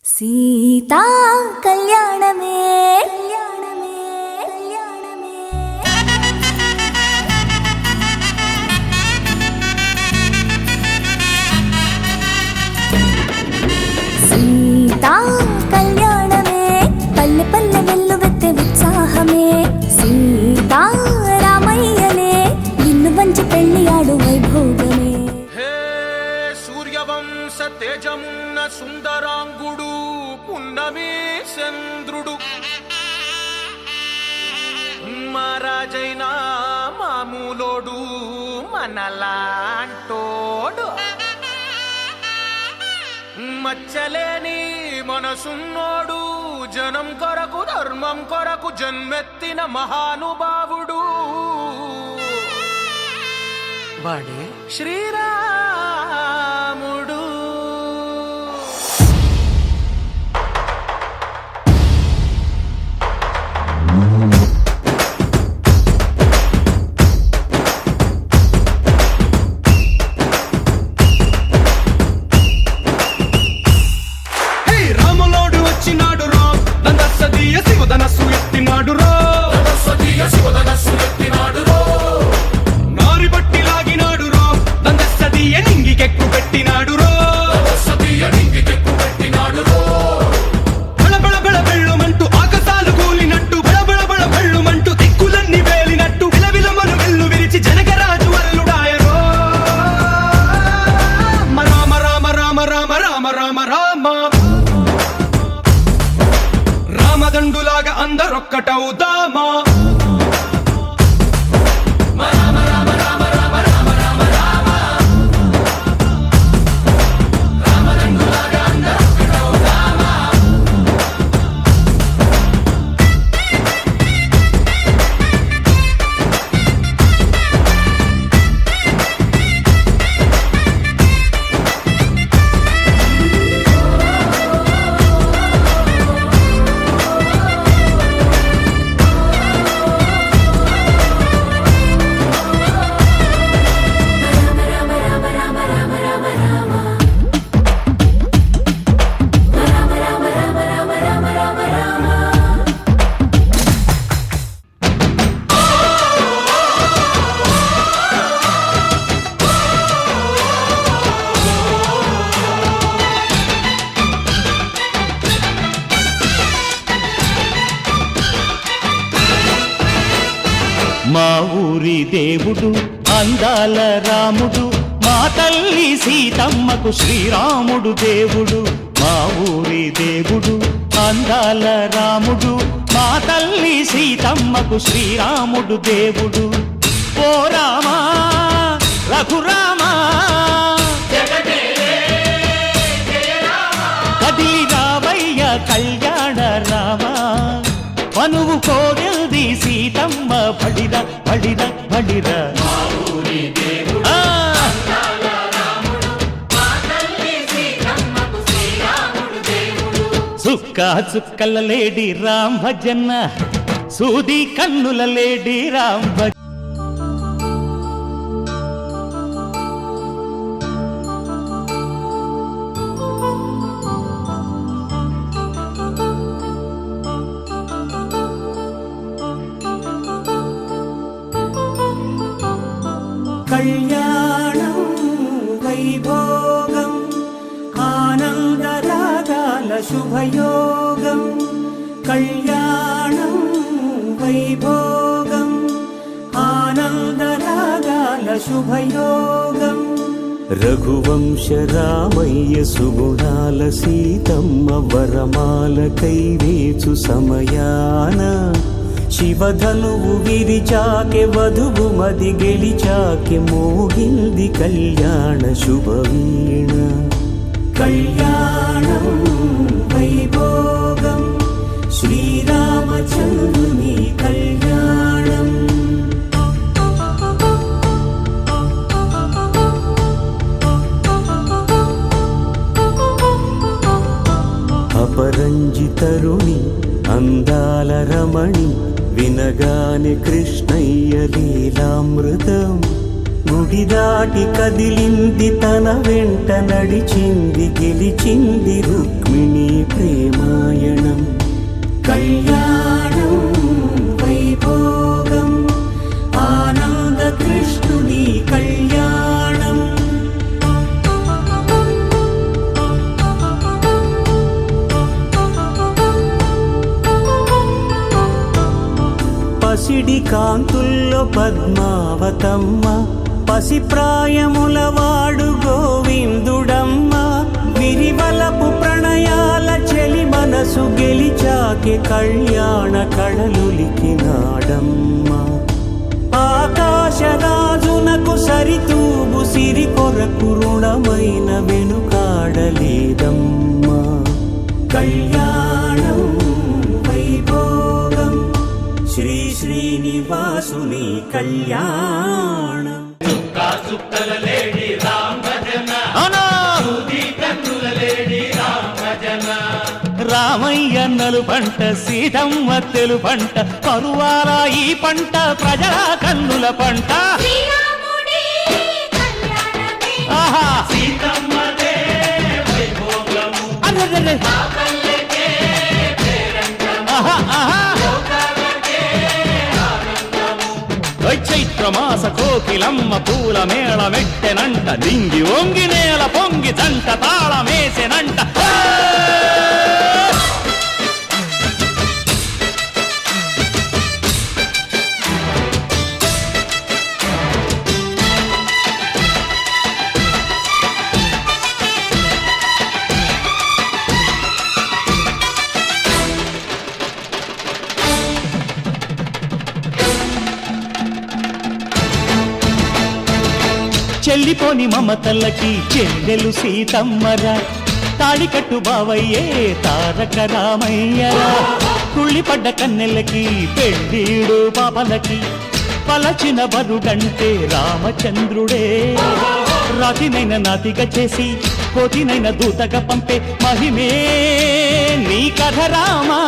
సీతా కళ్యాణమే సీతా కళ్యాణమే పల్లె పల్లె వెల్లువెత్తే ఉత్సాహమే సీతా రామయ్యనే నిన్ను వంచి పెళ్లి ఆడు వైభోగమే. హే సూర్యవంశ తేజమున్న సుందరాంగుడు పున్నమి చంద్రుడు మహారాజైన మామూలోడు మనలాంటోడు మచ్చలేని మనసున్నోడు జనం కొరకు ధర్మం కొరకు జన్మెత్తిన మహానుభావుడు వాడే శ్రీరాముడు. రాములోడు వచ్చినాడు రో దందస్సదీయ శివధనస్సు ఎత్తినాడు రో నారి బట్టి లాగినాడు రో దందస్సదీయ నింగికెక్కు పెట్టినాడు రో బళబళ బళ బెళ్ళుమంటూ ఆకాశాలు కూలినట్టు బళబళ బళ బెళ్ళుమంటూ దిక్కులన్నీ వేలినట్టు విలవిలమను వెల్లు విరిచి జనకరాజు అల్లుడాయరో రామ రామ రామ రామ రామ రామ రామ రామదండులాగా అందరొక్కటవుదామా. మా ఊరి దేవుడు అందాల రాముడు మా తల్లి సీతమ్మకు శ్రీరాముడు దేవుడు. మా ఊరి దేవుడు అందాల రాముడు మా తల్లి సీతమ్మకు శ్రీరాముడు దేవుడు. ఓ రామా రఘురామా కదిలి రావయ్య కళ్యాణ రామా మనువు కోగెల్ది సీతమ్మ బడిర బడిర బడిర. చుక్క చుక్కల లేడి రామ్ భజన్న సూది కన్నుల లేడి రామ్ భజ. కళ్యాణం వైభోగం ఆనందరాగాల శుభయోగం. కళ్యాణం వైభోగం ఆనందరాగాల శుభయోగం. రఘువంశ రామయ్య సుగుణాల సీతమ్మ వరమాల కైవేచు సమయాన శివధనువు విరిచాకె వధువు మది గెలిచాకె మోగింది కళ్యాణ శుభవీణ. కళ్యాణం వైభోగం అపరంజి తరుణి అందాల రమణి వినగానే కృష్ణయ్య లీలామృతం గుడి దాటి కదిలింది తన వెంట నడిచింది గెలిచింది రుక్మిణి ప్రేమాయణం కళ్యాణం వైభోగం ఆనంద కృష్ణుని కళ్యాణం పసిడి కాంతుల్లో పద్మావతమ్మ పసిప్రాయముల వాడు గోవిందుడమ్మ విరివలపు ప్రణయాల చెలి మనసు గెలిచాకే కళ్యాణ కళలులికినాడమ్మ ఆకాశరాజునకు సరితూగు సిరి కొరకు రుణమైన వెనుకాడలేదమ్మా కళ్యాణం వైభోగం శ్రీ శ్రీనివాసుని కళ్యాణం రామయ్య నలుపంట సీతమ్మ తెలుపంట పరువాల ఈ పంట ప్రజల కన్నుల పంట ఆహా అరెరెరె. ఆహా, ఆహా. చైత్రమాస కోకిలమ్మ పూల మేళ మెట్టెనంట దింగి ఒంగి నేల పొంగి జంట తాళమేసెనంట చెల్లిపోని మమతల్లకి చెల్లెలు సీతమ్మరా తాళికట్టు బావయ్యే తారక రామయ్యరా కుళ్ళిపడ్డ కన్నెలకి పెళ్ళీడు పాపలకి పలచిన బరుడంటే రామచంద్రుడే రాతినైన నాతిగా చేసి కోతినైన దూతగా పంపే మహిమే నీ కథ రామా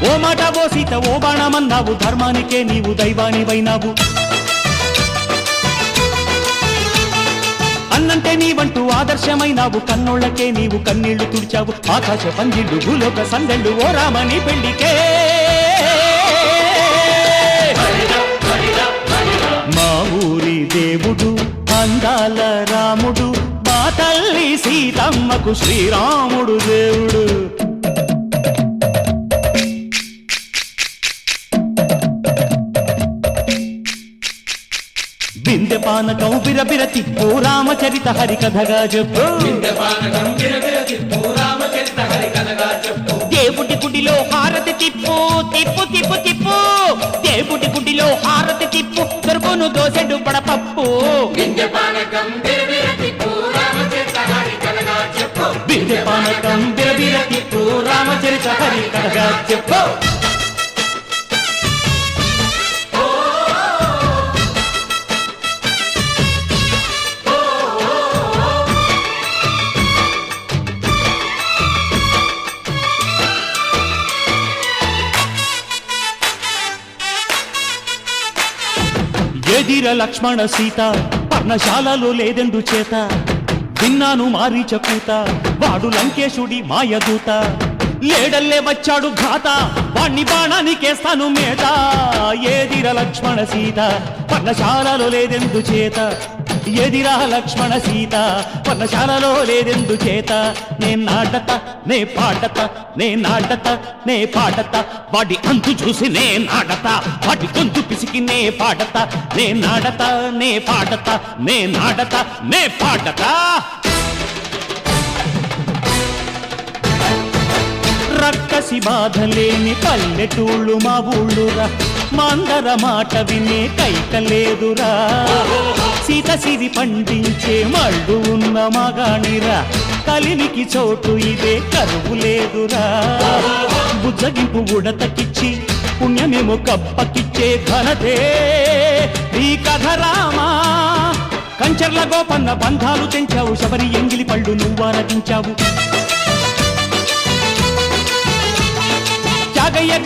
ఓ మాట ఓ సీత ఓ బాణమన్నావు ధర్మానికే నీవు దైవానివైనావు అన్నంటే నీవంటూ ఆదర్శమైనావు కన్నోళ్ళకే నీవు కన్నీళ్లు తుడిచావు ఆకాశ పందిళ్ళు భూలోక సందళ్ళు ఓ రామని పెళ్లికే మా ఊరి దేవుడు అందాల రాముడు మా తల్లి సీతమ్మకు శ్రీరాముడు దేవుడు బిందె పానకం బిరబిర తిప్పు రామచరిత హరికథగా చెప్పు దేవుడి గుడిలో హారతి తిప్పు తిప్పు తిప్పు తిప్పు దేవుడి గుడిలో హారతి తిప్పు దొరుకును దోసెడు పడపప్పు బిందె పానకం బిరబిర తిప్పు రామచరిత హరికథగా చెప్పు ఎదిర లక్ష్మణ సీత పర్ణశాలలో లేదెందు చేత విన్నాను మారీచ కూత వాడు లంకేశుడి మాయదూత లేడల్లే వచ్చాడు ఘాత వాణ్ణి బాణానికేస్తాను మేత ఎదిర లక్ష్మణ సీత పర్ణశాలలో లేదెందు చేత ఎదిరా లక్ష్మణ సీత పర్ణశాలలో లేదెందు చేత నే నాటత నే పాటత నే నాటత నే పాటత వాడి అంతు చూసి నే నాటత వాడి గొంతు పిసికి నే పాటత నే నాటత నే పాటత నే నాటత నే పాటత రక్కసి బాధలేని పల్లెటూళ్ళు మా ఊళ్ళురా మందర మాట వినే కైకలేదురా సీత సిరి పండించే మళ్ళు ఉన్న మగాణిరా కలినికి చోటు ఇదే కరువు లేదురా బుజ్జగింపు ఉడతకిచ్చి పుణ్యమేమో కప్పకిచ్చే ఘనతే ఈ కథ రామా కంచర్ల గోపన్న బంధాలు తెంచావు శబరి ఎంగిలి పళ్ళు నువ్వారగించావు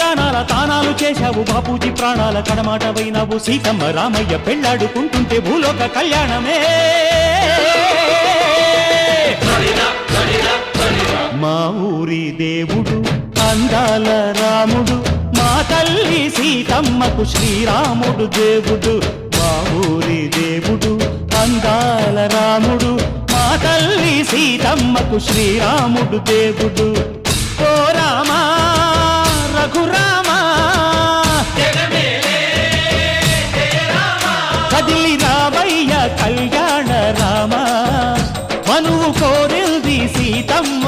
గానాల తానాలు చేశావు బాపూజీ ప్రాణాల కడమాట వైనావు సీతమ్మ రామయ్య పెళ్ళాడుకుంటుంటే భూలోక కళ్యాణమే మా ఊరి దేవుడు అందాల రాముడు మా తల్లి సీతమ్మకు శ్రీరాముడు దేవుడు మా ఊరి దేవుడు అందాల రాముడు మా తల్లి సీతమ్మకు శ్రీరాముడు దేవుడు ఓ రామా రఘురామా కదిలి రామయ్య కళ్యాణ రామ మనువు కోరింది సీతమ్మ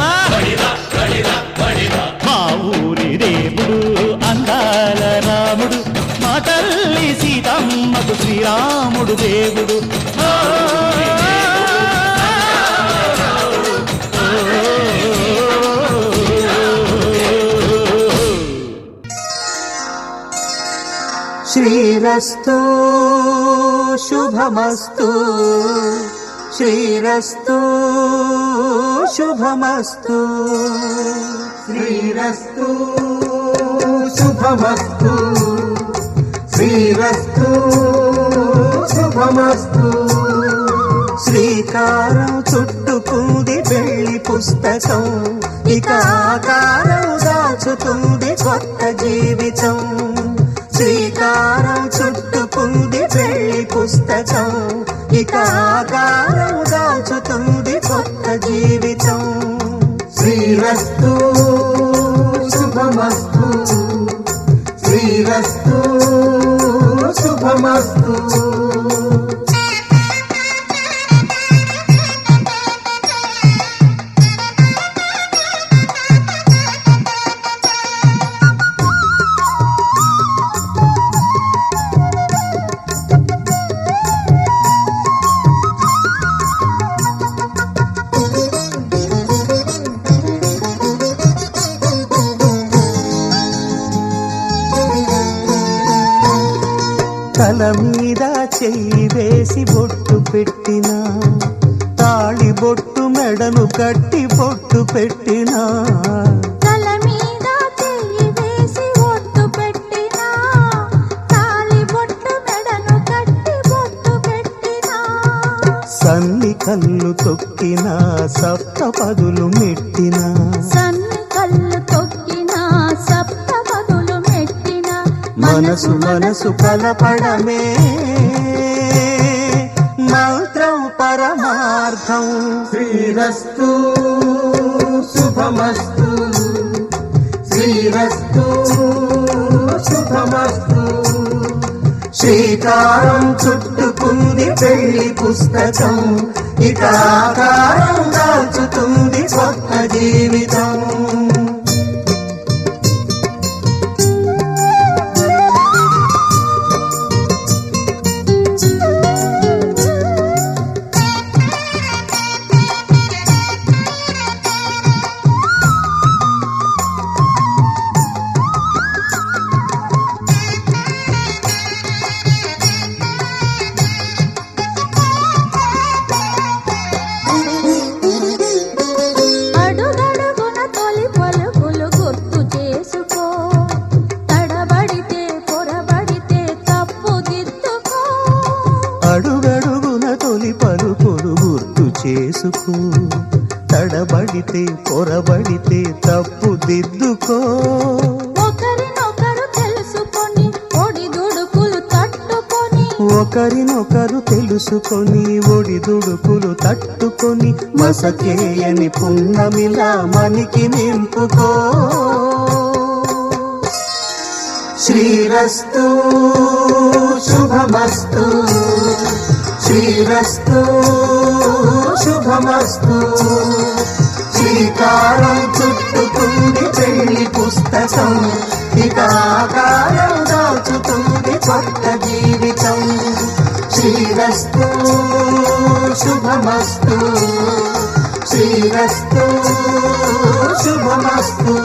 మా ఊరి దేవుడు అందాల రాముడు మా తల్లి సీతమ్మకు శ్రీరాముడు దేవుడు శ్రీరస్తు శుభమస్తు శ్రీరస్తు శుభమస్తు శ్రీరస్తు శుభమస్తు శ్రీరస్తు శుభమస్తు శ్రీకారం చుట్టుకుంది పెళ్లి పుస్తకం ఇక ఆకారం దాచుతుంది కొత్త జీవితం శ్రీకారం చుట్టుకుంది పెళ్లి పుస్తకం ఇక ఆకారం దాచుతుంది కొత్త జీవితం శ్రీరస్తు శుభమస్తు శ్రీరస్తు శుభమస్తు తల మీద చెయ్యి వేసి బొట్టు పెట్టినా తాళి బొట్టు మెడను కట్టి బొట్టు పెట్టినా తల మీద చెయ్యి వేసి ఒట్టు పెట్టినా తాళి బొట్టు మెడను కట్టి బొట్టు పెట్టినా సన్ని కళ్ళు తొక్కినా సప్త పదులు మెట్టినా సన్ని కళ్ళు తొక్కినా సప్త పదులు మెట్టినా మనసు మనసు కలపడమే మంత్రం పరమార్థం శ్రీరస్తు శుభమస్తు శ్రీరస్తు శుభమస్తు శ్రీకారం చుట్టుకుంది పెళ్లి పుస్తకం ఇక ఆకారం దాచుతుంది కొత్త జీవితం అడుగడుగున తొలి పలుకులు గుర్తు చేసుకో తడబడితే పొరబడితే తప్పు దిద్దుకో అడుగడుగున తొలి పలుకులు గుర్తు చేసుకో తడబడితే పొరబడితే తప్పు దిద్దుకో ఒకరినొకరు తెలుసుకొని ఒడిదుడుకులు తట్టుకొని ఒకరినొకరు తెలుసుకొని ఒడిదుడుకులు తట్టుకొని మసకేయని పున్నమిలా మనికి నింపుకో శ్రీరస్తు శుభమస్తు శ్రీరస్తు శుభమస్తు శ్రీకారం చుట్టుకుంది పెళ్లి పుస్తకం ఇక ఆకారం దాచుతుంది కొత్త జీవితం శ్రీరస్తు శుభమస్తు శ్రీరస్తు శుభమస్తు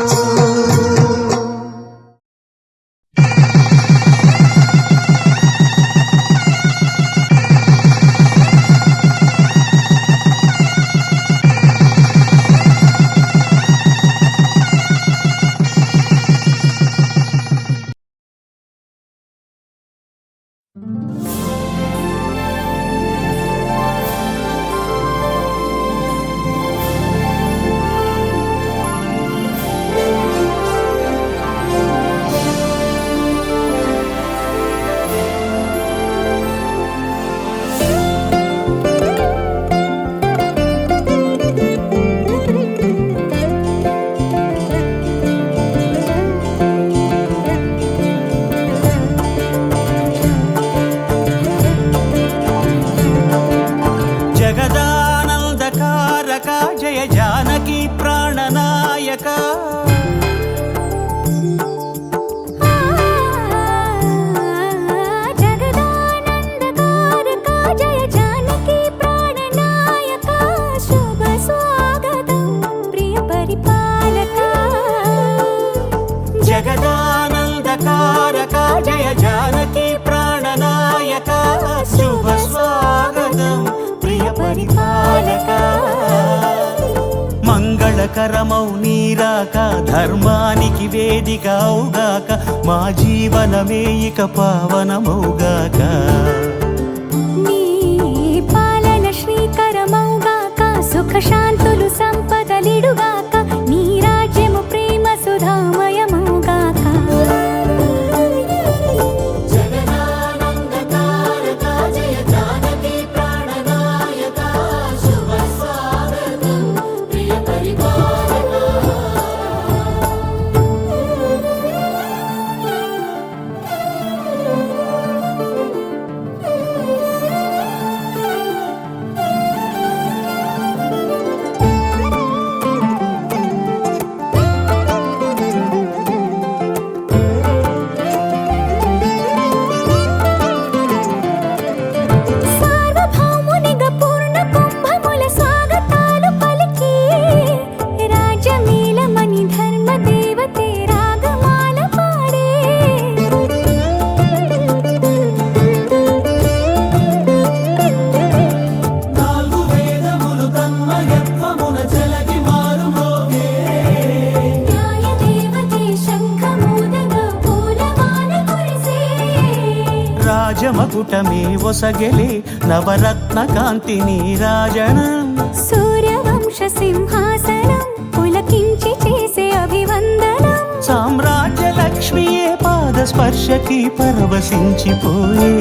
జగదానందకారక జయ జానకి ప్రాణనాయక శుభ స్వాగతం ప్రియ పరిపాలక జగదానందకారక జయ జానకి ప్రాణనాయక శుభ స్వాగతం ప్రియ పరిపాలక మంగళకరమౌ నీరాక ధర్మానికి వేదిక అవుగాక మా జీవనమే ఇక పావనమౌగాక నీ పాలన శ్రీకరమౌగాక సుఖ శాంతులు సంపదలిడుగాక నీ రాజ్యము ప్రేమ సుధామయమౌగాక జగదానందకారక జయ జానకి ప్రాణనాయక శుభ స్వాగతం ప్రియ పరిపాలక సార్వభౌమునిగా పూర్ణ కుంభముల స్వాగతాలు పలికి రాజమేళమణి ధర్మ దేవతే రాగమాల పాడే నాలుగు వేదములు తన్మయత్వమున చెలగి మారుమోగే న్యాయ దేవతే శంఖమూదగా పూలమాల కురిసే రాజమకుటమే ఒసగెలే నవరత్న కాంతిని రాజనం సూర్యవంశ సింహాసనం పులకించి చేసే అభివందనం సామ్రాజ్య లక్ష్మియే పాద స్పర్శకి పరవశించిపోయే